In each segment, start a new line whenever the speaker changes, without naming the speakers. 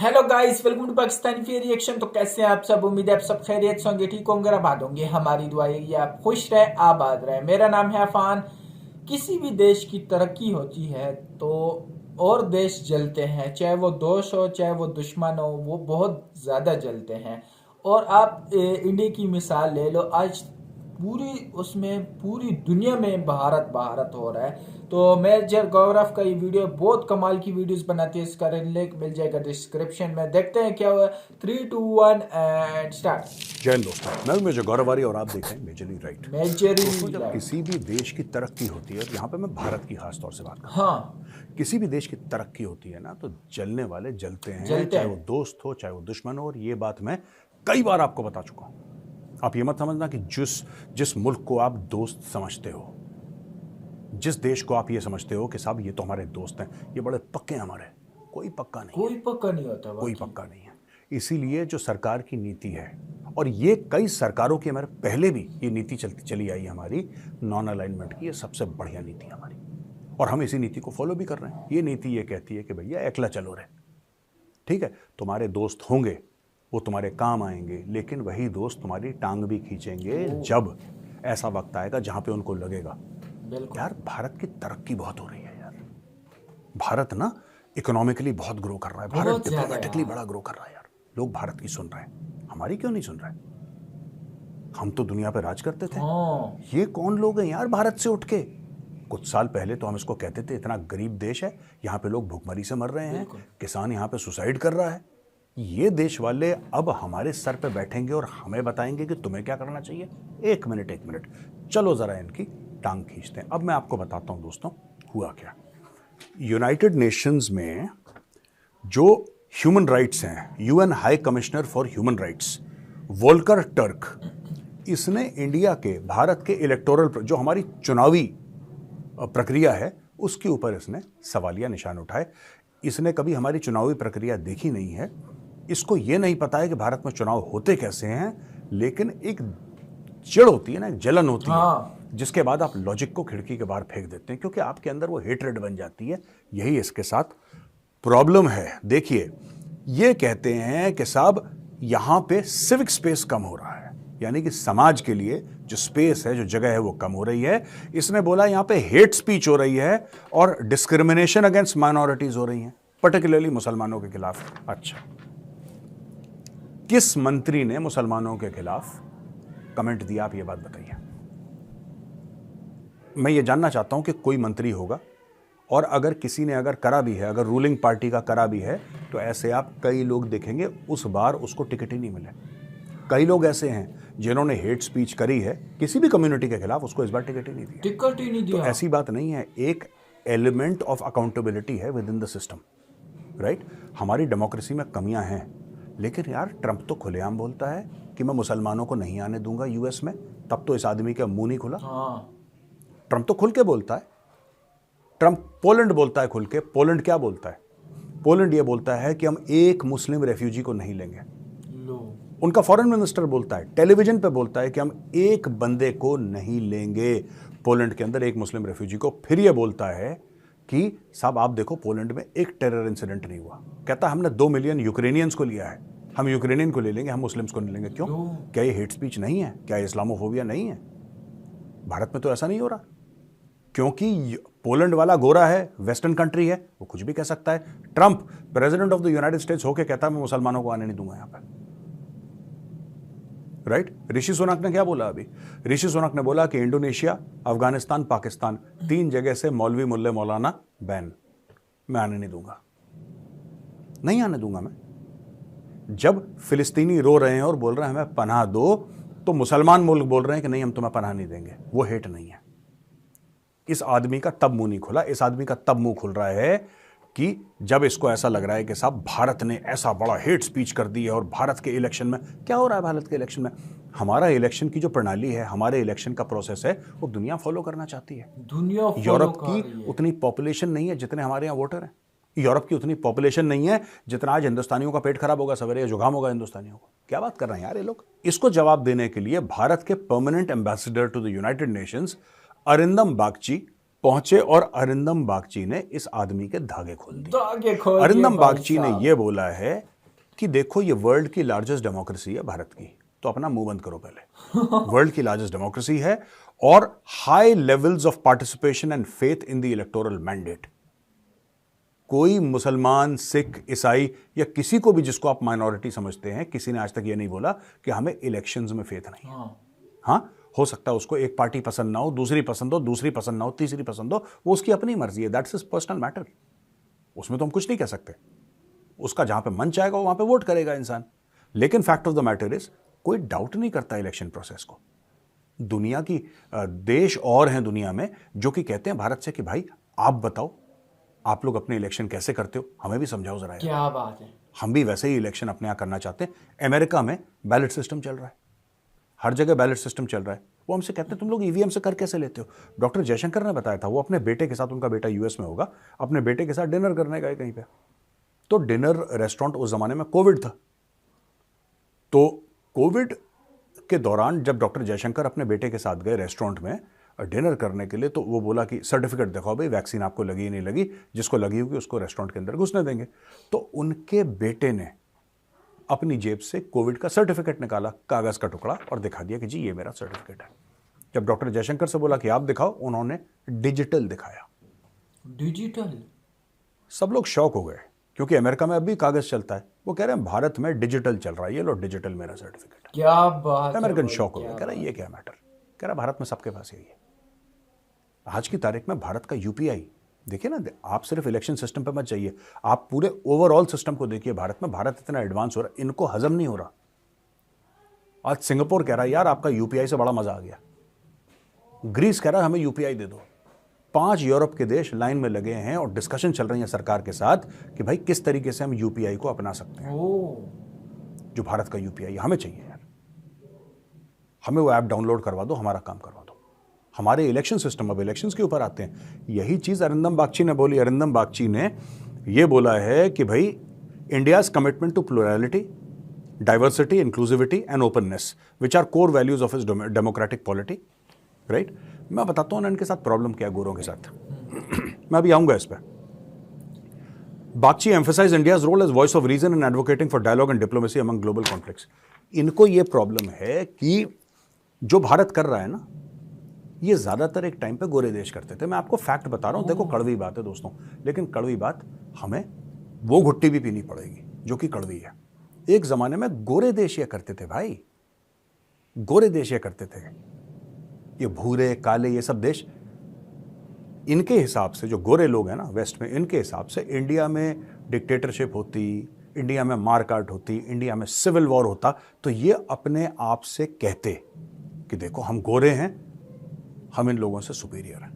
Hello guys, welcome to Pakistani फी reaction. तो कैसे हैं आप सब? उम्मीद है आप सब खैरियत से होंगे, ठीक होंगे, आबाद होंगे। हमारी दुआ यही है आप खुश रहे, आबाद रहे। मेरा नाम है अफान। किसी भी देश की तरक्की होती है तो और देश जलते हैं, चाहे वो दोस्त हो चाहे वो दुश्मन हो, वो बहुत ज़्यादा जलते हैं। और आप इंडिया की मिसाल ले लो। आज पूरी उसमें पूरी दुनिया में भारत भारत हो रहा है। तो मेजर गौरव का ये वीडियो बहुत कमाल की वीडियोस बनाती है। इसका लिंक मिल जाएगा डिस्क्रिप्शन में। देखते हैं क्या हुआ। 3 2 1 एंड स्टार्ट।
जय हिंद दोस्तों, मैं हूं मेजर गौरवारी और आप देख रहे हैं मेजरली राइट।
मेजरली
दोस्तों, जब
राइट।
किसी भी देश की तरक्की होती है, तो यहाँ पे मैं भारत की खास तौर से बात करता
हाँ,
हूँ। किसी भी देश की तरक्की होती है ना, तो जलने वाले जलते हैं,
जलते
चाहे
हैं।
वो दोस्त हो चाहे वो दुश्मन हो। और ये बात मैं कई बार आपको बता चुका हूँ। आप ये मत समझना कि जिस जिस मुल्क को आप दोस्त समझते हो, जिस देश को आप ये समझते हो कि साहब ये तो हमारे दोस्त हैं, ये बड़े पक्के हैं हमारे, कोई पक्का नहीं है।
कोई पक्का नहीं होता
कोई
बाकी।
पक्का नहीं है। इसीलिए जो सरकार की नीति है, और ये कई सरकारों की, हमारे पहले भी ये नीति चलती चली आई है हमारी, नॉन अलाइनमेंट की, ये सबसे बढ़िया नीति है हमारी। और हम इसी नीति को फॉलो भी कर रहे हैं। ये नीति ये कहती है कि भैया एकला चलो रे, ठीक है, तुम्हारे दोस्त होंगे, वो तुम्हारे काम आएंगे, लेकिन वही दोस्त तुम्हारी टांग भी खींचेंगे जब ऐसा वक्त आएगा जहां पे उनको लगेगा।
बिल्कुल।
यार, भारत की तरक्की बहुत हो रही है यार। भारत ना इकोनॉमिकली बहुत ग्रो कर रहा है, भारत
बहुत ज्यादा
डिप्लोमेटिकली
यार।
बड़ा ग्रो कर रहा है यार। लोग भारत की सुन रहे हैं, हमारी क्यों नहीं सुन रहे? हम तो दुनिया पे राज करते थे।
हाँ,
ये कौन लोग हैं यार भारत से उठ के? कुछ साल पहले तो हम इसको कहते थे इतना गरीब देश है, यहाँ पे लोग भूखमरी से मर रहे हैं,
बिल्कुल।
किसान यहाँ पे सुसाइड कर रहा है। ये देश वाले अब हमारे सर पे बैठेंगे और हमें बताएंगे कि तुम्हें क्या करना चाहिए। एक मिनट एक मिनट, चलो जरा इनकी टांग खींचते हैं। अब मैं आपको बताता हूं दोस्तों हुआ क्या। यूनाइटेड नेशंस में जो ह्यूमन राइट्स हैं, UN high commissioner for human rights Volker Turk, इसने इंडिया के, भारत के इलेक्टोरल, जो हमारी चुनावी प्रक्रिया है, उसके ऊपर इसने सवालिया निशान उठाए। इसने कभी हमारी चुनावी प्रक्रिया देखी नहीं है, इसको ये नहीं पता है कि भारत में चुनाव होते कैसे हैं, लेकिन एक चिढ़ होती है ना, एक जलन होती है,
हाँ,
जिसके बाद आप लॉजिक को खिड़की के बाहर फेंक देते हैं, क्योंकि आपके अंदर वो हेट्रेड बन जाती है। यही इसके साथ प्रॉब्लम है। देखिए, ये कहते हैं कि साहब यहां पे सिविक स्पेस कम हो रहा है, यानी कि समाज के लिए जो स्पेस है, जो जगह है, वो कम हो रही है। इसने बोला यहां पे हेट स्पीच हो रही है और डिस्क्रिमिनेशन अगेंस्ट माइनॉरिटीज हो रही हैं, पर्टिकुलरली मुसलमानों के खिलाफ। अच्छा, किस मंत्री ने मुसलमानों के खिलाफ कमेंट दिया, आप ये बात बताइए। मैं ये जानना चाहता हूं कि कोई मंत्री होगा, और अगर किसी ने अगर करा भी है, अगर रूलिंग पार्टी का करा भी है, तो ऐसे आप कई लोग देखेंगे उस बार उसको टिकट ही नहीं मिले। कई लोग ऐसे हैं जिन्होंने हेट स्पीच करी है किसी भी कम्युनिटी के खिलाफ, उसको इस बार टिकट ही नहीं दिया।
टिकट ही नहीं
तो
दिया।
ऐसी बात नहीं है, एक एलिमेंट ऑफ अकाउंटेबिलिटी है with in the system, right. हमारी डेमोक्रेसी में कमियां हैं, लेकिन यार ट्रंप तो खुलेआम बोलता है कि मैं मुसलमानों को नहीं आने दूंगा यूएस में। तब तो इस आदमी का मुंह नहीं खुला।
हाँ,
ट्रंप तो खुल के बोलता है। ट्रंप पोलैंड बोलता है खुल के। पोलैंड क्या बोलता है? पोलैंड ये बोलता है कि हम एक मुस्लिम रेफ्यूजी को नहीं लेंगे।
लो।
उनका फॉरेन मिनिस्टर बोलता है, टेलीविजन पे बोलता है कि हम एक बंदे को नहीं लेंगे पोलैंड के अंदर, एक मुस्लिम रेफ्यूजी को। फिर ये बोलता है कि साहब आप देखो, पोलैंड में एक टेरर इंसिडेंट नहीं हुआ। कहता हमने 2 मिलियन यूक्रेनियंस को लिया है, हम यूक्रेनियन को ले लेंगे, हम मुस्लिम्स को नहीं लेंगे। क्यों? क्या ये हेट स्पीच नहीं है? क्या ये इस्लामोफोबिया नहीं है? भारत में तो ऐसा नहीं हो रहा, क्योंकि पोलैंड वाला गोरा है, वेस्टर्न कंट्री है, वो कुछ भी कह सकता है। Trump president of the United states होके कहता है मैं मुसलमानों को आने नहीं दूंगा यहां पर, राइट। ऋषि सुनक ने क्या बोला अभी? ऋषि सुनक ने बोला कि इंडोनेशिया, अफगानिस्तान, पाकिस्तान, 3 जगह से मौलवी मुल्ले मौलाना बैन, मैं आने नहीं दूंगा, नहीं आने दूंगा मैं। जब फिलिस्तीनी रो रहे हैं और बोल रहे हैं हमें पनाह दो, तो मुसलमान मुल्क बोल रहे हैं कि नहीं, हम तुम्हें पनाह नहीं देंगे। वो हेट नहीं है। इस आदमी का तब मुंह नहीं खुला, इस आदमी का तब मुंह खुल रहा है कि जब इसको ऐसा लग रहा है कि साहब भारत ने ऐसा बड़ा हेट स्पीच कर दी है। और भारत के इलेक्शन में क्या हो रहा है? भारत के इलेक्शन में, हमारा इलेक्शन की जो प्रणाली है, हमारे इलेक्शन का प्रोसेस है, वो दुनिया फॉलो करना चाहती है।
दुनिया फॉलो
यूरोप
कर रही
की
है।
उतनी पॉपुलेशन नहीं है जितने हमारे यहाँ वोटर हैं। यूरोप की उतनी पॉपुलेशन नहीं है जितना आज हिंदुस्तानियों का पेट खराब होगा सवेरे, या जुकाम होगा हिंदुस्तानियों को। क्या बात कर रहे हैं यार ये लोग? इसको जवाब देने के लिए भारत के permanent ambassador to the United Nations Arindam Bagchi पहुंचे, और अरिंदम बागची ने इस आदमी के धागे खोल दिए।
धागे खोल दिए
अरिंदम
भाई
बागची ने
साहब।
यह बोला है कि देखो ये वर्ल्ड की लार्जेस्ट डेमोक्रेसी है भारत की, तो अपना मुंह बंद करो पहले। वर्ल्ड की लार्जेस्ट डेमोक्रेसी है और high levels of participation and faith in the electoral mandate. कोई मुसलमान, सिख, ईसाई या किसी को भी जिसको आप माइनॉरिटी समझते हैं, किसी ने आज तक ये नहीं बोला कि हमें इलेक्शंस में फेथ नहीं है। हाँ, हो सकता है उसको एक पार्टी पसंद ना हो, दूसरी पसंद हो, दूसरी पसंद ना हो, तीसरी पसंद हो, वो उसकी अपनी मर्जी है, दैट्स हिज पर्सनल मैटर। उसमें तो हम कुछ नहीं कह सकते। उसका जहां पे मन चाहेगा वहां पे वोट करेगा इंसान। लेकिन fact of the matter is, कोई डाउट नहीं करता इलेक्शन प्रोसेस को। दुनिया की देश और हैं दुनिया में जो कि कहते हैं भारत से कि भाई आप बताओ, आप लोग अपने इलेक्शन कैसे करते हो, हमें भी समझाओ जरा यार।
क्या बात है।
हम भी वैसे ही इलेक्शन अपने यहाँ करना चाहते हैं। अमेरिका में बैलेट सिस्टम चल रहा है, हर जगह बैलेट सिस्टम चल रहा है। वो हमसे कहते हैं तुम लोग ईवीएम से कर कैसे लेते हो। डॉक्टर जयशंकर ने बताया था, वो अपने बेटे के साथ, उनका बेटा यूएस में होगा, अपने बेटे के साथ डिनर करने गए कहीं पे। तो डिनर रेस्टोरेंट उस जमाने में कोविड था, तो कोविड के दौरान जब डॉक्टर जयशंकर अपने बेटे के साथ गए रेस्टोरेंट में डिनर करने के लिए, तो वो बोला कि सर्टिफिकेट दिखाओ भाई, वैक्सीन आपको लगी नहीं लगी, जिसको लगी होगी उसको रेस्टोरेंट के अंदर घुसने देंगे। तो उनके बेटे ने अपनी जेब से कोविड का सर्टिफिकेट निकाला, कागज का टुकड़ा, और दिखा दिया कि जी ये मेरा सर्टिफिकेट है। जब डॉक्टर जयशंकर से बोला कि आप दिखाओ, उन्होंने डिजिटल दिखाया।
डिजिटल?
सब लोग शॉक हो गए, क्योंकि अमेरिका में अभी कागज चलता है। वो कह रहे हैं भारत में डिजिटल चल रहा है, ये लो डिजिटल मेरा सर्टिफिकेट है।
क्या बात है
अमेरिकन
भाई,
शॉक हो
क्या
गया, कह रहा
बात।
ये क्या मैटर, कह रहा भारत में सबके पास यही है। आज की तारीख में भारत का यूपीआई देखिए ना, आप सिर्फ इलेक्शन सिस्टम पे मत जाइए, आप पूरे ओवरऑल सिस्टम को देखिए। भारत में, भारत इतना एडवांस हो रहा है, इनको हजम नहीं हो रहा। आज सिंगापुर कह रहा है यार आपका यूपीआई से बड़ा मजा आ गया, ग्रीस कह रहा है हमें यूपीआई दे दो। 5 यूरोप के देश लाइन में लगे हैं और डिस्कशन चल रही है सरकार के साथ कि भाई किस तरीके से हम यूपीआई को अपना सकते हैं। जो भारत का यूपीआई हमें चाहिए यार, हमें वो ऐप डाउनलोड करवा दो, हमारा काम करवा दो। हमारे इलेक्शन सिस्टम, अब इलेक्शंस के ऊपर आते हैं, यही चीज अरिंदम बागची ने बोली। अरिंदम बागची ने ये बोला है कि भाई India's commitment to plurality, diversity, inclusivity and openness which are core values of his democratic polity, right. मैं बताता हूं ना इनके साथ प्रॉब्लम क्या है, गोरों के साथ। मैं अभी आऊंगा इस पर। Bagchi emphasise India's role as voice of reason in advocating for dialogue and diplomacy among global conflicts. इनको ये प्रॉब्लम है कि जो भारत कर रहा है ना, ये ज्यादातर एक टाइम पे गोरे देश करते थे। मैं आपको फैक्ट बता रहा हूं, देखो कड़वी बात है दोस्तों, लेकिन कड़वी बात हमें वो घुट्टी भी पीनी पड़ेगी जो कि कड़वी है। एक जमाने में गोरे देश ये करते थे भाई, गोरे देश ये करते थे। ये भूरे काले ये सब देश, इनके हिसाब से जो गोरे लोग हैं ना वेस्ट में, इनके हिसाब से इंडिया में डिक्टेटरशिप होती, इंडिया में मारकाट होती, इंडिया में सिविल वॉर होता, तो ये अपने आप से कहते कि देखो हम गोरे हैं, हम इन लोगों से सुपीरियर हैं,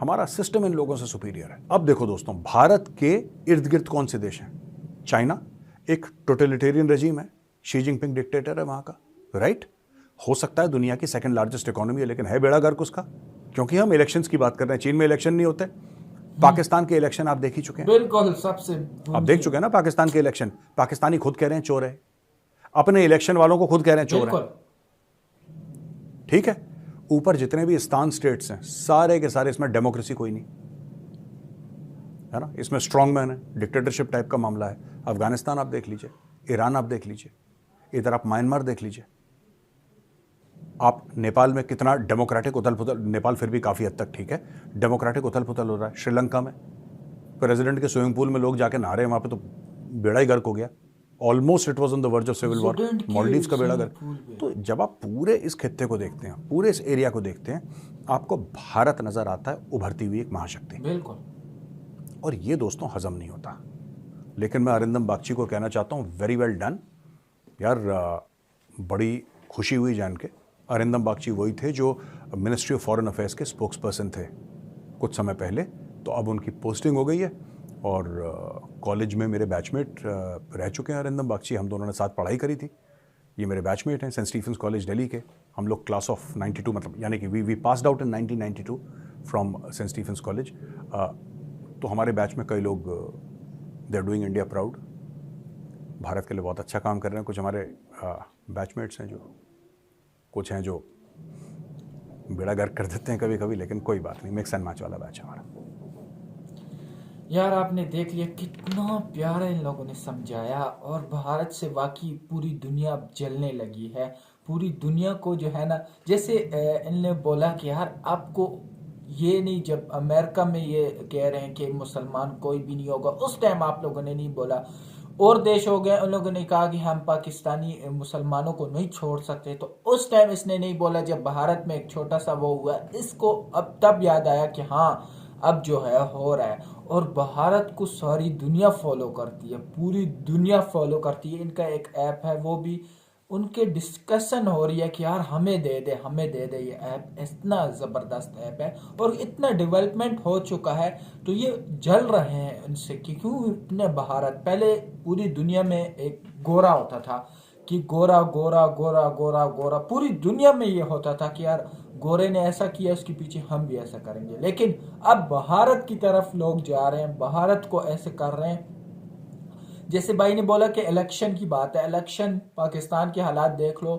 हमारा सिस्टम इन लोगों से सुपीरियर है। अब देखो दोस्तों, भारत के इर्द गिर्द कौन से देश हैं? चाइना एक टोटलिटेरियन रेजिम है, शी जिनपिंग डिक्टेटर है वहां का, राइट। हो सकता है दुनिया की सेकंड लार्जेस्ट इकोनॉमी है, लेकिन है बेड़ा गर्क उसका, क्योंकि हम इलेक्शंस की बात कर रहे हैं। चीन में इलेक्शन नहीं होते, पाकिस्तान के इलेक्शन आप देख ही चुके हैं,
बिल्कुल सबसे
आप देख चुके हैं ना पाकिस्तान के इलेक्शन। पाकिस्तानी खुद कह रहे हैं चोर है, अपने इलेक्शन वालों को खुद कह रहे हैं चोर है, ठीक है। ऊपर जितने भी स्थान स्टेट्स हैं सारे के सारे, इसमें डेमोक्रेसी कोई नहीं है ना, इसमें स्ट्रॉन्ग मैन है, डिक्टेटरशिप टाइप का मामला है। अफगानिस्तान आप देख लीजिए, ईरान आप देख लीजिए, इधर आप म्यांमार देख लीजिए, आप नेपाल में कितना डेमोक्रेटिक उथल पुथल, नेपाल फिर भी काफी हद तक ठीक है, डेमोक्रेटिक उथल पुथल हो रहा है। श्रीलंका में प्रेसिडेंट के स्विमिंग पूल में लोग जाके नहा रहे हैं, वहां पे तो बेड़ा ही गर्क हो गया, almost it was on the verge of civil war. Maldives का बेड़ा गर्क। तो जब आप पूरे इस खित्ते को देखते हैं, पूरे इस एरिया को देखते हैं, आपको भारत नजर आता है उभरती हुई एक महाशक्ति,
बिल्कुल।
और ये दोस्तों हजम नहीं होता। लेकिन मैं अरिंदम बागची को कहना चाहता हूँ, वेरी वेल डन यार, बड़ी खुशी हुई जान के। अरिंदम बागची वही थे जो मिनिस्ट्री ऑफ फॉरेन अफेयर्स के स्पोक्स पर्सन थे कुछ समय पहले, तो अब उनकी पोस्टिंग हो गई है, और कॉलेज में मेरे बैचमेट रह चुके हैं अरिंदम बागची, हम दोनों ने साथ पढ़ाई करी थी। ये मेरे बैचमेट हैं सेंट स्टीफेंस कॉलेज दिल्ली के, हम लोग क्लास ऑफ 92, मतलब यानी कि we passed out in 1992 from Saint Stephen's College. तो हमारे बैच में कई लोग they are doing India proud, Bharat के लिए बहुत अच्छा काम कर रहे हैं। कुछ हमारे बैचमेट्स हैं जो, कुछ हैं जो बेड़ा गर्क कर देते हैं कभी कभी, लेकिन कोई बात नहीं, मिक्स एंड मैच वाला बैच हमारा।
यार आपने देख लिया कितना प्यारा इन लोगों ने समझाया, और भारत से वाकई पूरी दुनिया अब जलने लगी है। पूरी दुनिया को जो है ना, जैसे इनने बोला कि यार आपको ये नहीं, जब अमेरिका में ये कह रहे हैं कि मुसलमान कोई भी नहीं होगा, उस टाइम आप लोगों ने नहीं बोला। और देश हो गए, उन लोगों ने कहा कि हम पाकिस्तानी मुसलमानों को नहीं छोड़ सकते, तो उस टाइम इसने नहीं बोला। जब भारत में एक छोटा सा वो हुआ, इसको अब तब याद आया कि हाँ अब जो है हो रहा है। और भारत को सारी दुनिया फॉलो करती है, पूरी दुनिया फॉलो करती है। इनका एक ऐप है, वो भी उनके डिस्कशन हो रही है कि यार हमें दे दे, हमें दे दे। ये ऐप इतना ज़बरदस्त ऐप है और इतना डेवलपमेंट हो चुका है, तो ये जल रहे हैं उनसे कि क्यों इतने। भारत पहले पूरी दुनिया में एक गोरा होता था कि गोरा गोरा गोरा गोरा गोरा, पूरी दुनिया में ये होता था कि यार गोरे ने ऐसा किया, उसके पीछे हम भी ऐसा करेंगे। लेकिन अब भारत की तरफ लोग जा रहे हैं, भारत को ऐसे कर रहे हैं। जैसे भाई ने बोला कि इलेक्शन की बात है, इलेक्शन पाकिस्तान के हालात देख लो।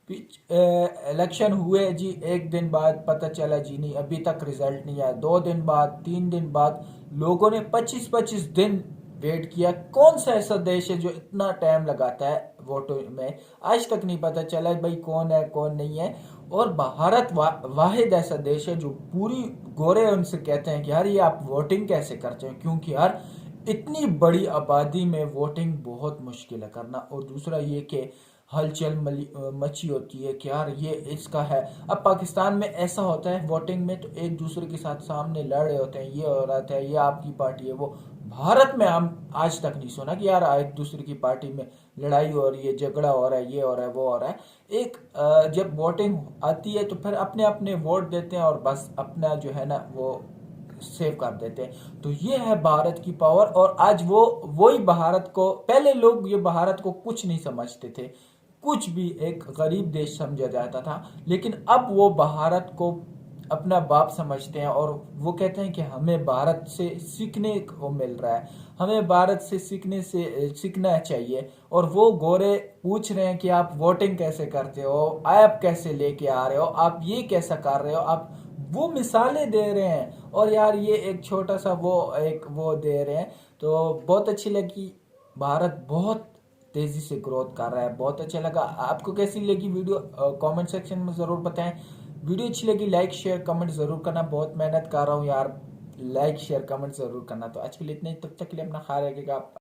इलेक्शन हुए जी, एक दिन बाद पता चला जी नहीं, अभी तक रिजल्ट नहीं आया। 2 दिन बाद, 3 दिन बाद, लोगों ने 25-25 दिन वेट किया। कौन सा ऐसा देश है जो इतना टाइम लगाता है वोटों में? आज तक नहीं पता चला भाई कौन है कौन नहीं है। और भारत वाहिद ऐसा देश है जो पूरी गोरे उनसे कहते हैं कि यार ये आप वोटिंग कैसे करते हैं, क्योंकि यार इतनी बड़ी आबादी में वोटिंग बहुत मुश्किल है करना। और दूसरा ये कि हलचल मची होती है कि यार ये इसका है। अब पाकिस्तान में ऐसा होता है वोटिंग में, तो एक दूसरे के साथ सामने लड़ रहे होते हैं, ये हो रहा था, ये आपकी पार्टी है वो। भारत में हम आज तक नहीं सुना कि यार एक दूसरे की पार्टी में लड़ाई हो रही है, झगड़ा हो रहा है, ये हो रहा है, वो हो रहा है। एक जब वोटिंग आती है तो फिर अपने अपने वोट देते हैं और बस अपना जो है ना वो सेव कर देते हैं। तो ये है भारत की पावर। और आज वो वही भारत को, पहले लोग ये भारत को कुछ नहीं समझते थे, कुछ भी एक गरीब देश समझा जाता था। लेकिन अब वो भारत को अपना बाप समझते हैं और वो कहते हैं कि हमें भारत से सीखने को मिल रहा है, हमें भारत से सीखना चाहिए। और वो गोरे पूछ रहे हैं कि आप वोटिंग कैसे करते हो, ऐप कैसे लेके आ रहे हो, आप ये कैसा कर रहे हो, आप वो मिसालें दे रहे हैं। और यार ये एक छोटा सा वो दे रहे हैं। तो बहुत अच्छी लगी। भारत बहुत तेजी से ग्रोथ कर रहा है, बहुत अच्छा लगा। आपको कैसी लगी वीडियो कमेंट सेक्शन में ज़रूर बताएं। वीडियो अच्छी लगी लाइक शेयर कमेंट ज़रूर करना, बहुत मेहनत कर रहा हूँ यार, लाइक शेयर कमेंट ज़रूर करना। तो आज के लिए इतना ही, तब तक के लिए अपना ख्याल रखिएगा।